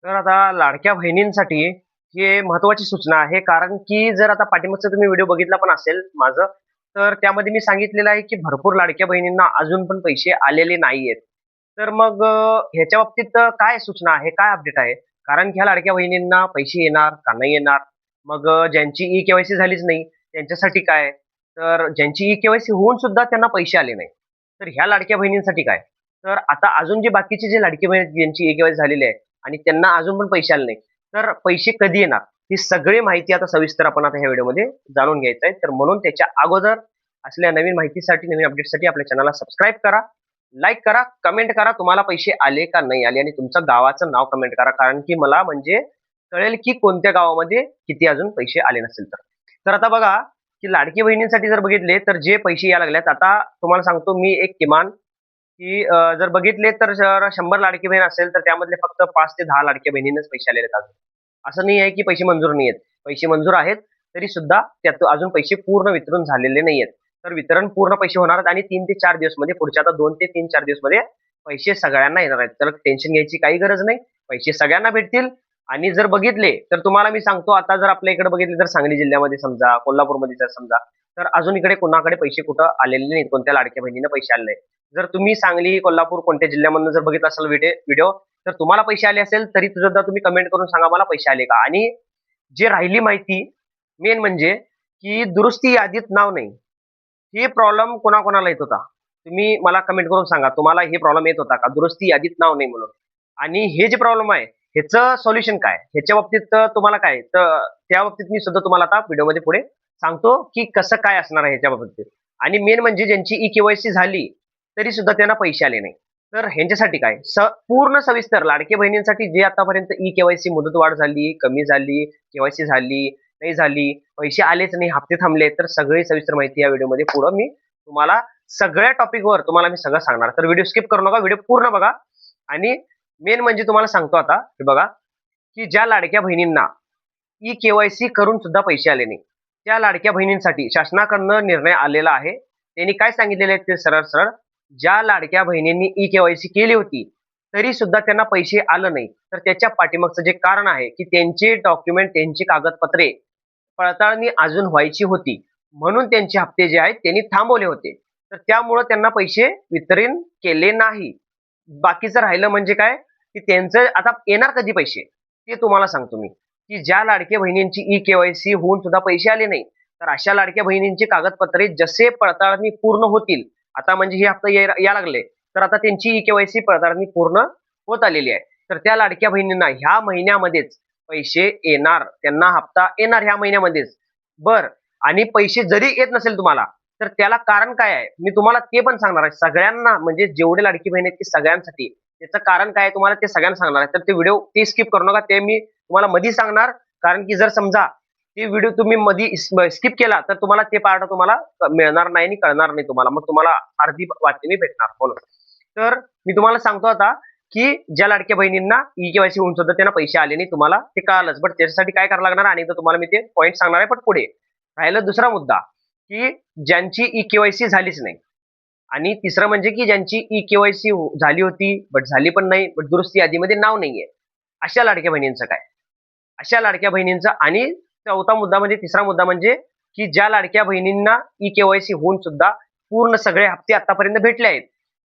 तर आता लाडक्या बहिणींसाठी हे महत्त्वाची सूचना आहे. कारण की जर आता पाठीमागचा तुम्ही व्हिडिओ बघितला पण असेल माझं, तर त्यामध्ये मी सांगितलेलं आहे की भरपूर लाडक्या बहिणींना अजून पण पैसे आलेले नाहीयेत. तर मग ह्याच्या बाबतीत काय सूचना आहे, काय अपडेट आहे? कारण की ह्या लाडक्या बहिणींना पैसे येणार का नाही येणार? मग ज्यांची ई-के-वाय-सी झालीच नाही, त्यांच्यासाठी काय? तर ज्यांची ई-के-वाय-सी होऊन सुद्धा त्यांना पैसे आले नाही, तर ह्या लाडक्या बहिणींसाठी काय? तर आता अजून जे बाकीचे जे लाडके बहीण ज्यांची ई-के-वाय-सी झालेली आहे आणि त्यांना अजून पण पैसे आले नाही, तर पैसे कधी येणार? ही सगळी माहिती आता सविस्तर आपण आता ह्या व्हिडिओमध्ये जाणून घ्यायचं आहे. तर म्हणून त्याच्या अगोदर असल्या नवीन माहितीसाठी, नवीन अपडेटसाठी आपल्या चॅनलला सबस्क्राईब करा, लाईक करा, कमेंट करा तुम्हाला पैसे आले का नाही आले आणि तुमचं गावाचं नाव कमेंट करा. कारण की मला म्हणजे कळेल की कोणत्या गावामध्ये किती अजून पैसे आले नसतील तर. तर आता बघा, की लाडकी बहिणींसाठी जर बघितले तर जे पैसे यायला लागलेत, आता तुम्हाला सांगतो मी एक किमान की जर बघितले तर जर 100 लाडकी बहीण असेल, तर त्यामधले फक्त 5 ते 10 लाडक्या बहिणींनाच पैसे आलेले आहेत अजून. असं नाही आहे की पैसे मंजूर नाही आहेत. पैसे मंजूर आहेत, तरी सुद्धा त्यात अजून पैसे पूर्ण वितरण झालेले नाहीयेत. तर वितरण पूर्ण पैसे होणार आहेत आणि 3 ते 4 दिवसमध्ये पुढच्या आता 2 ते 3-4 दिवसमध्ये पैसे सगळ्यांना येणार आहेत. तर टेन्शन घ्यायची काही गरज नाही. पैसे सगळ्यांना भेटतील आणि जर बघितले तर तुम्हाला मी सांगतो, आता जर आपल्या इकडे बघितले तर सांगली जिल्ह्यामध्ये समजा, कोल्हापूरमध्ये जर समजा, तर अजून इकडे कुणाकडे पैसे कुठं आलेले नाहीत. कोणत्या लाडक्या बहिणींना पैसे आले नाहीत. जर तुम्ही सांगली, कोल्हापूर कोणत्या जिल्ह्यामधून जर बघितला असाल व्हिडिओ, तर तुम्हाला पैसे आले असेल तरी सुद्धा तुम्ही कमेंट करून सांगा मला पैसे आले का? आणि जे राहिली माहिती मेन म्हणजे की दुरुस्ती यादीत नाव नाही. हे प्रॉब्लेम कोणाकोणाला येत होता? तुम्ही मला कमेंट करून सांगा. तुम्हाला हे प्रॉब्लेम येत होता का? दुरुस्ती यादीत नाव नाही म्हणून. आणि हे जे प्रॉब्लेम आहे, ह्याचं सोल्युशन काय? ह्याच्या बाबतीत तुम्हाला काय? तर त्या बाबतीत मी सुद्धा तुम्हाला आता व्हिडिओमध्ये पुढे सांगतो, की कसं काय असणार आहे ह्याच्या बाबतीत. आणि मेन म्हणजे ज्यांची ई-के-वाय-सी झाली, तरी सुद्धा त्यांना पैसे आले नाही. तर ह्यांच्यासाठी काय? पूर्ण सविस्तर लाडक्या बहिणींसाठी जे आतापर्यंत ई-के-वाय-सी मुदतवाढ झाली, कमी झाली, के-वाय-सी झाली, नाही झाली, पैसे आलेच नाही, हप्ते थांबले, तर सगळी सविस्तर माहिती या व्हिडिओमध्ये पुढं मी तुम्हाला सगळ्या टॉपिकवर तुम्हाला मी सगळं सांगणार. तर व्हिडिओ स्किप करू नका, व्हिडिओ पूर्ण बघा. आणि मेन म्हणजे तुम्हाला सांगतो आता, हे बघा, की ज्या लाडक्या बहिणींना ई-के-वाय-सी करून सुद्धा पैसे आले नाही, त्या लाडक्या बहिणींसाठी शासनाकडनं निर्णय आलेला आहे. त्यांनी काय सांगितलेले आहे ते सरळ-सरळ, ज्या लाडक्या बहिणींनी ई-के-वाय-सी केली होती, तरी सुद्धा त्यांना पैसे आलं नाही, तर त्याच्या पाठीमागचं जे कारण आहे, की त्यांचे डॉक्युमेंट, त्यांची कागदपत्रे पडताळणी अजून व्हायची होती. म्हणून त्यांचे हप्ते जे आहेत त्यांनी थांबवले होते. तर त्यामुळं त्यांना पैसे वितरण केले नाही. बाकीचं राहिलं म्हणजे काय, की त्यांचं आता येणार कधी पैसे? ते तुम्हाला सांगतो मी, की ज्या लाडक्या बहिणींची ई-के-वाय-सी होऊन सुद्धा पैसे आले नाही, तर अशा लाडक्या बहिणींची कागदपत्रे जसे पडताळणी पूर्ण होतील, आता म्हणजे हे हप्ता यायला लागले, तर आता त्यांची ई-के-वाय-सी पडताळणी पूर्ण होत आलेली आहे. तर त्या लाडक्या बहिणींना ह्या महिन्यामध्येच पैसे येणार, त्यांना हप्ता येणार ह्या महिन्यामध्येच. बरं, आणि पैसे जरी येत नसेल तुम्हाला, तर त्याला कारण काय आहे? मी तुम्हाला ते पण सांगणार आहे. सगळ्यांना म्हणजे जेवढे लाडकी बहीण आहेत की सगळ्यांसाठी. त्याचं कारण काय आहे तुम्हाला ते सगळ्यांना सांगणार आहे. तर ते व्हिडिओ ते स्किप करू नका. ते मी तुम्हाला मधी सांगणार. कारण की जर समजा ते व्हिडिओ तुम्ही मधी स्किप केला, तर तुम्हाला ते पार्ट तुम्हाला मिळणार नाही आणि कळणार नाही तुम्हाला. मग तुम्हाला अर्धी बातमी भेटणार म्हणून. तर मी तुम्हाला सांगतो आता, की ज्या लाडक्या बहिणींना ई-के-वाय-सी होऊन सुद्धा त्यांना पैसे आले नाही, तुम्हाला ते कळालंच. बट त्याच्यासाठी काय करावं लागणार आणि तुम्हाला मी ते पॉइंट सांगणार आहे, पण पुढे. राहिला दुसरा मुद्दा, की ज्यांची ई-के-वाय-सी झालीच नाही. आणि तिसरं म्हणजे की ज्यांची ई-के-वाय-सी झाली होती, बट झाली पण नाही, बट दुरुस्ती यादीमध्ये नाव नाहीये. अशा लाडक्या बहिणींचं काय? अशा लाडक्या बहिणींचा. आणि चौथा मुद्दा म्हणजे तिसरा मुद्दा म्हणजे, की ज्या लाडक्या बहिणींना ई-के-वाय-सी होऊन सुद्धा पूर्ण सगळे हप्ते आतापर्यंत भेटले आहेत.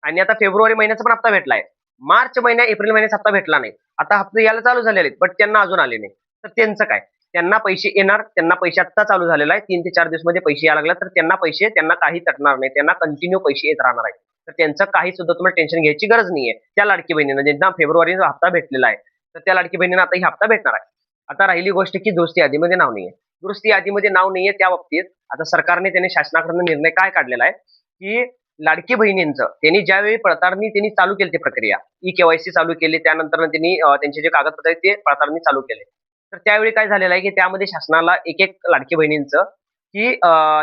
आणि आता फेब्रुवारी महिन्याचा पण हप्ता भेटलाय. मार्च महिन्या, एप्रिल महिन्याचा हप्ता भेटला नाही. आता हप्ते यायला चालू झालेले आहेत, बट त्यांना अजून आले नाही. तर त्यांचं काय? त्यांना पैसे येणार, त्यांना पैसे आत्ता चालू झालेला आहे. 3 ते 4 दिवसमध्ये पैसे यायला लागले, तर त्यांना पैसे त्यांना काही तटणार नाही. त्यांना कंटिन्यू पैसे येत राहणार आहेत. तर त्यांचं काही सुद्धा तुम्हाला टेन्शन घ्यायची गरज नाहीये. त्या लाडकी बहिणींना ज्यांना फेब्रुवारीचा हप्ता भेटलेला आहे, तर त्या लाडकी बहिणींना आता ही हप्ता भेटणार आहे. आता राहिली गोष्ट की दुरुस्ती यादीमध्ये नाव नाहीये. दुरुस्ती यादीमध्ये नाव नाहीये त्या बाबतीत आता सरकारने त्याने शासनाकडून निर्णय काय काढलेला आहे, की लाडकी बहिणींचं त्यांनी ज्यावेळी पडताळणी त्यांनी चालू केली ती प्रक्रिया, ई-के-वाय-सी चालू केली, त्यानंतर त्यांनी त्यांचे जे कागदपत्र आहेत ते पडताळणी चालू केले. तर त्यावेळी काय झालेलं आहे, की त्यामध्ये शासनाला एक-एक लाडकी बहिणींचं, की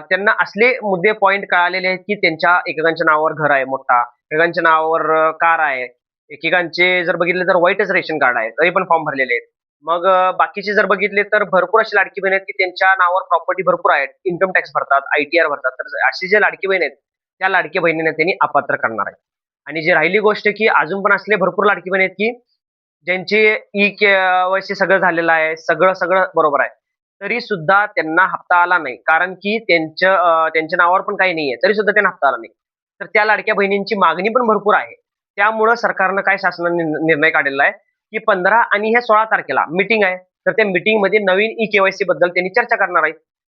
त्यांना असले मुद्दे पॉइंट कळालेले आहेत, की त्यांच्या एकेकांच्या नावावर घर आहे मोठा, एकेकांच्या नावावर कार आहे, एकेकांचे जर बघितले तर व्हाईटच रेशन कार्ड आहे, तरी पण फॉर्म भरलेले आहेत. मग बाकीचे जर बघितले तर भरपूर अशी लाडकी बहीण आहेत, की त्यांच्या नावावर प्रॉपर्टी भरपूर आहेत, इन्कम टॅक्स भरतात, आय-टी-आर भरतात. तर अशी जे लाडकी बहीण आहेत, त्या लाडकी बहिणींना त्यांनी अपात्र करणार आहे. आणि जी राहिली गोष्ट, की अजून पण असले भरपूर लाडकी बहीण आहेत, की ज्यांची ई केवायसी सगळं झालेलं आहे, सगळं सगळं बरोबर आहे. तरी सुद्धा त्यांना हप्ता आला नाही. कारण की त्यांच्या नावावर पण काही नाहीये. तरी सुद्धा त्यांना हप्ता आला नाही. तर त्या लाडक्या बहिणींची मागणी पण भरपूर आहे. त्यामुळं सरकारनं काय शासनाने निर्णय काढलेला आहे, की 15 आणि ह्या 16 तारखेला मीटिंग आहे. तर त्या मीटिंगमध्ये नवीन ई केवायसी बद्दल त्यांनी चर्चा करणार आहेत.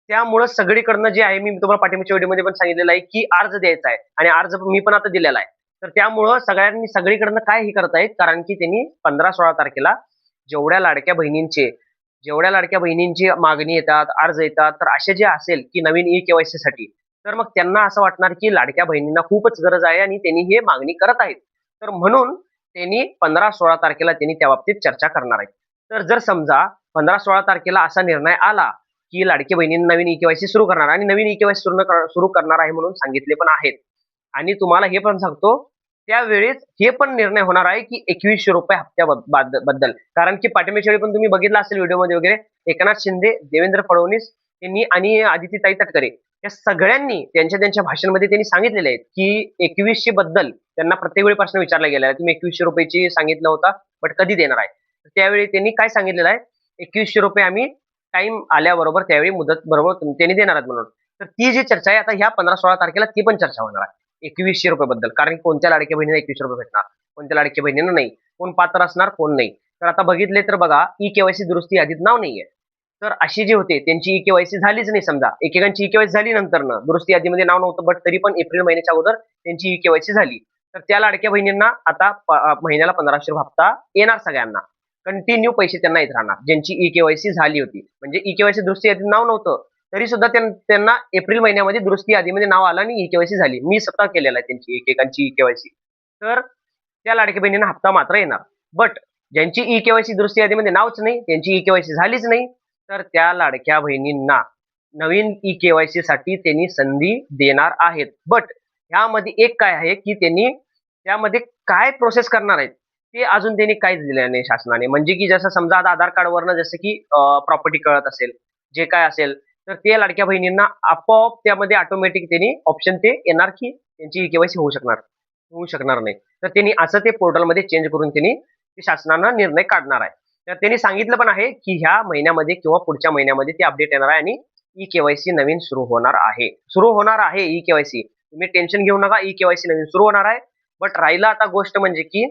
त्यामुळं सगळीकडनं जे आहे, मी तुम्हाला पाठीमागच्या व्हिडिओमध्ये पण सांगितलेलं आहे, की अर्ज द्यायचा आहे आणि अर्ज मी पण आता दिलेला आहे. तर त्यामुळं सगळ्यांनी सगळीकडनं काय हे करतायत, कारण की त्यांनी 15-16 तारखेला जेवढ्या लाडक्या बहिणींचे जेवढ्या लाडक्या बहिणींची मागणी येतात, अर्ज येतात, तर असे जे असेल, की नवीन ई केवायसी साठी, तर मग त्यांना असं वाटणार, की लाडक्या बहिणींना खूपच गरज आहे आणि त्यांनी हे मागणी करत आहेत. तर म्हणून त्यांनी 15-16 तारखेला त्यांनी त्या बाबतीत चर्चा करणार आहेत. तर जर समजा 15-16 तारखेला असा निर्णय आला, की लाडक्या बहिणींना नवीन ई केवायसी सुरू करणार आणि नवीन ई केवायसी सुरू करणार आहे म्हणून सांगितले पण आहेत. आणि तुम्हाला हे पण सांगतो, त्यावेळेस हे पण निर्णय होणार आहे, की ₹2100 हप्त्याबद्दल. कारण की पाठीमागच्या वेळी पण तुम्ही बघितलं असेल व्हिडिओमध्ये वगैरे, एकनाथ शिंदे, देवेंद्र फडणवीस यांनी आणि आदित्यताई तटकरे या सगळ्यांनी त्यांच्या त्यांच्या भाषणामध्ये त्यांनी सांगितलेले आहेत, की 2100 बद्दल त्यांना प्रत्येक वेळी प्रश्न विचारला गेला आहे. तुम्ही ₹2100 सांगितलं होता, बट कधी देणार आहे? त्यावेळी त्यांनी काय सांगितलेलं आहे, ₹2100 आम्ही टाईम आल्याबरोबर त्यावेळी मुदत बरोबर त्यांनी देणार आहेत म्हणून. तर ती जी चर्चा आहे आता ह्या 15-16 तारखेला ती पण चर्चा होणार आहे. ₹2100 बद्दल. कारण कोणत्या लाडक्या बहिणीला ₹2100 भेटणार, कोणत्या लाडक्या बहिणींना नाही, कोण पात्र असणार, कोण नाही. तर आता बघितले तर बघा, ई केवायसी दुरुस्ती यादीत नाव नाहीये. तर अशी जी होते त्यांची ई केवायसी झालीच नाही समजा. एकेकांची ई केवायसी झाली नंतरनं. दुरुस्ती यादीमध्ये नाव नव्हतं, बट तरी पण एप्रिल महिन्याच्या अगोदर त्यांची ई केवायसी झाली. तर त्या लाडक्या बहिणींना आता महिन्याला ₹1500 हप्ता येणार सगळ्यांना. कंटिन्यू पैसे त्यांना येत राहणार. ज्यांची ई केवायसी झाली होती. म्हणजे ई केवायसी दुरुस्ती यादीत नाव नव्हतं. तरी सुद्धा त्यांना एप्रिल महिन्यामध्ये दुरुस्ती यादीमध्ये नाव आलं आणि ई केवायसी झाली. मी स्वतः केलेला आहे त्यांची एकेकांची ई केवायसी. तर त्या लाडक्या बहिणींना हप्ता मात्र येणार. बट ज्यांची ई केवायसी दुरुस्ती यादीमध्ये नावच नाही, त्यांची ई केवायसी झालीच नाही, तर त्या लाडक्या बहिणींना नवीन ई केवायसी साठी त्यांनी संधी देणार आहेत. बट ह्यामध्ये एक काय आहे, की त्यांनी त्यामध्ये काय प्रोसेस करणार आहेत, ते अजून त्यांनी काहीच दिलेलं नाही शासनाने. म्हणजे की जसं समजा आता आधार कार्डवरनं जसं की प्रॉपर्टी कळत असेल, जे काय असेल, तर ते लाडक्या बहिणींना आपोआप त्यामध्ये ऑटोमॅटिक त्यांनी ऑप्शन ते येणार, की त्यांची ई केवायसी होऊ शकणार नाही. तर त्यांनी असं ते पोर्टलमध्ये चेंज करून त्यांनी शासनानं निर्णय काढणार आहे. तर त्यांनी सांगितलं पण आहे, की ह्या महिन्यामध्ये किंवा पुढच्या महिन्यामध्ये ते अपडेट येणार आहे आणि ई केवायसी नवीन सुरू होणार आहे. सुरू होणार आहे ई केवायसी. तुम्ही टेन्शन घेऊ नका, ई केवायसी नवीन सुरू होणार आहे. बट राहिला आता गोष्ट म्हणजे की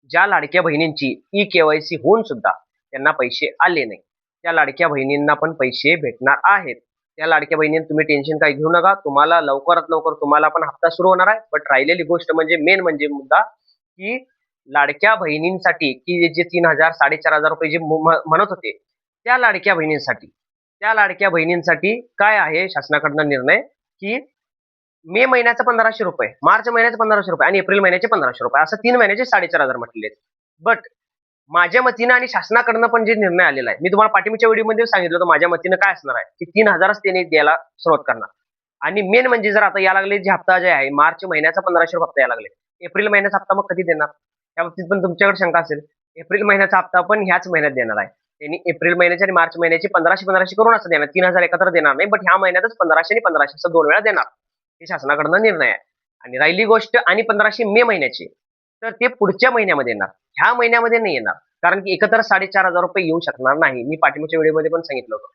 ज्या लाडक्या बहिणींची ई केवायसी होऊन सुद्धा त्यांना पैसे आले नाही, त्या लाडक्या बहिणींना पण पैसे भेटणार आहेत. त्या लाडक्या बहिणींना तुम्ही टेन्शन काही घेऊ नका. तुम्हाला लवकरात लवकर तुम्हाला पण हप्ता सुरू होणार आहे. बट राहिलेली गोष्ट म्हणजे मेन म्हणजे मुद्दा, की लाडक्या बहिणींसाठी की जे 3000 ₹4500 जे म्हणत होते, त्या लाडक्या बहिणींसाठी काय आहे शासनाकडनं निर्णय, की मे महिन्याचा ₹1500, मार्च महिन्याचे ₹1500 आणि एप्रिल महिन्याचे ₹1500 असं 3 महिन्याचे 4500 म्हटलेले आहेत. बट माझ्या मतीनं आणि शासनाकडनं पण जे निर्णय आलेला आहे, मी तुम्हाला पाठीमागच्या व्हिडिओमध्ये सांगितलं होतं माझ्या मतीनं काय असणार आहे, की 3000च त्यांनी द्यायला सुरुवात करणार. आणि मेन म्हणजे जर आता या लागले जे हप्ता जे आहे, मार्च महिन्याचा ₹1500 हप्ता यायला लागले. एप्रिल महिन्याचा हप्ता मग कधी देणार? त्याबाबतीत पण तुमच्याकडे शंका असेल. एप्रिल महिन्याचा हप्ता पण ह्याच महिन्यात देणार आहे. त्यांनी एप्रिल महिन्याचे आणि मार्च महिन्याचे 1500-1500 करून असं देणार. 3000 एकत्र देणार नाही, बट ह्या महिन्यातच 1500 आणि 1500 असं 2 वेळा देणार. हे शासनाकडनं निर्णय आहे. आणि राहिली गोष्ट आणि 1500 मे महिन्याची, तर ते पुढच्या महिन्यामध्ये येणार. ह्या महिन्यामध्ये नाही येणार. कारण की एकत्र ₹4500 येऊ शकणार नाही. मी पाठीमागच्या व्हिडिओमध्ये पण सांगितलं होतं.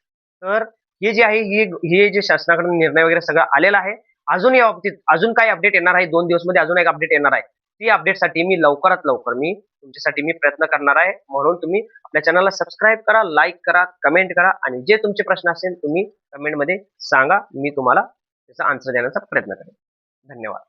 तर हे जे आहे, हे जे शासनाकडून निर्णय वगैरे सगळं आलेलं आहे. अजून या बाबतीत अजून काही अपडेट येणार आहे. 2 दिवसमध्ये अजून एक अपडेट येणार आहे. ती अपडेटसाठी मी लवकरात लवकर तुमच्यासाठी प्रयत्न करणार आहे. म्हणून तुम्ही आपल्या चॅनलला सबस्क्राईब करा, लाईक करा, कमेंट करा आणि जे तुमचे प्रश्न असेल तुम्ही कमेंटमध्ये सांगा. मी तुम्हाला त्याचा आन्सर देण्याचा प्रयत्न करेन. धन्यवाद.